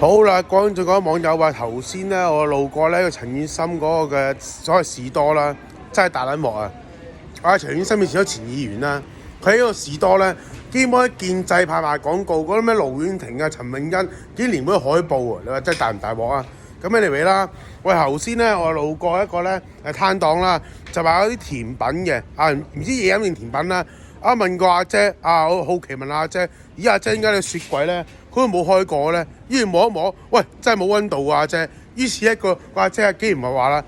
好啦，講咗嗰網友話頭先咧，我路過呢個陳宇森嗰個嘅所謂士多啦，真係大撚鑊啊！我係陳宇森以前都前議員啦，佢喺呢個士多咧，基本喺建制派賣廣告，嗰啲咩盧婉婷啊、陳穎欣幾年嗰啲海報啊，你話真係大唔大鑊啊？咁anyway啦，我頭先咧我路過一個咧攤檔啦，就話有啲甜品嘅唔知嘢飲定甜品啦。問過阿姐我好奇問阿姐，咦阿姐點解你雪櫃咧佢都冇開過咧？於是摸一摸，喂真係冇溫度啊阿姐。於是一個阿姐竟然咪話啦，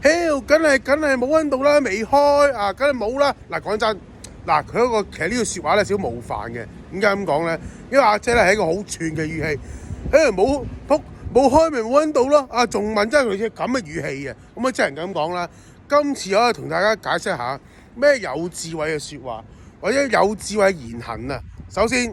梗係冇溫度啦，未開梗係冇啦。嗱講真，嗱佢嗰個其實呢句説話咧少冒犯嘅。點解咁講咧？因為阿姐咧係一個好串嘅語氣，冇開咪冇溫度咯。仲問真係類似咁嘅語氣嘅，咁即係咁講啦。今次我可以同大家解釋下咩有智慧嘅説話。或者有智慧言行啊！首先，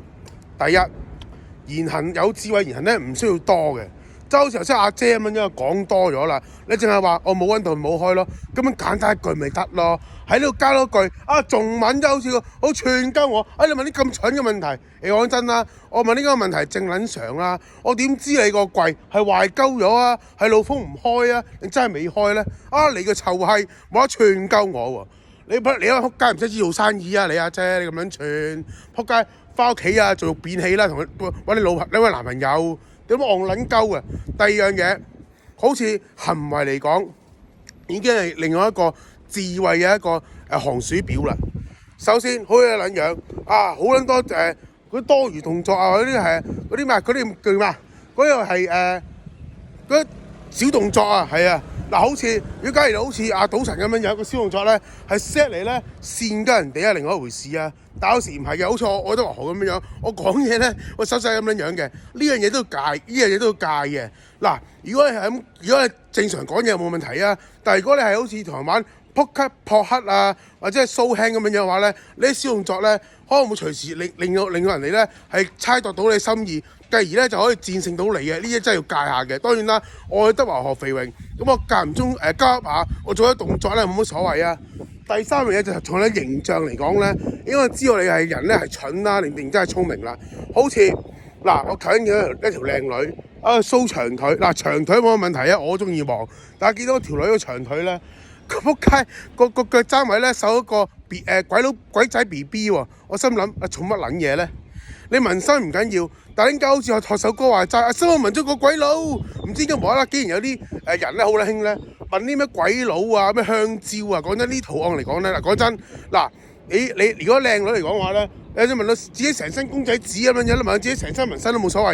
第一言行有智慧言行咧，唔需要多嘅。即係好似頭先阿姐咁樣講多咗啦，你淨係話我冇溫度冇開咯，咁樣簡單一句咪得咯。喺呢度加多句仲問就好似好串鳩我。你問啲咁蠢嘅問題，你講真啦，我問呢個問題正撚常啦。我點知你個櫃係壞鳩咗啊？係路風唔開啊？你真係未開咧？你個臭閪冇得串鳩我喎！你仆街唔使知做生意啊！你阿姐你咁樣串，仆街翻屋企做肉便器啦，同佢揾你老婆你位男朋友點戇撚鳩啊！第二樣嘢，好似行為嚟講，已經係另外一個智慧嘅一個寒暑表啦。首先好似撚樣好撚多嗰啲多餘動作嗰啲係嗰啲咩？嗰啲叫咩？嗰個係嗰啲小動作係啊。好似如果假如好似賭神咁樣有一個小動作咧，係 set 嚟咧跣鳩人哋另外一回事啊！但有時唔係嘅，好似我都話咁樣，我講嘢咧，我手勢咁樣嘅，呢樣嘢都要戒，呢樣嘢都要戒嘅。如果你正常講嘢冇問題啊，但係如果你係好似同人玩撲克或者係 show hand 咁樣嘅話咧，呢啲小動作咧，可能會隨時令到人哋咧係猜度到你心意，繼而咧就可以戰勝到你嘅。呢啲真係要戒下嘅。當然啦，我去德華學肥榮，咁我間唔中加下，我做啲動作咧冇乜所謂啊。第三樣嘢就係從你形象嚟講咧，應該知道你係人咧係蠢啦，定真係聰明啦。好似我頭先見到一條靚女，show 長腿，長腿冇乜問題啊，我中意望。但係見到條女個長腿咧，個仆街個腳踭位咧受一個鬼仔 BB 喎，我心諗做乜撚嘢咧？你紋身唔緊要，但係點解好似我學首歌話齋新聞紋咗個鬼佬，唔知點解無啦啦竟然有啲人咧好撚興咧問啲咩鬼佬咩香蕉講真呢圖案嚟講咧講真你如果靚女嚟講嘅話咧，你問到自己成身公仔紙咁樣，你問到自己成身紋身都冇所謂嘅。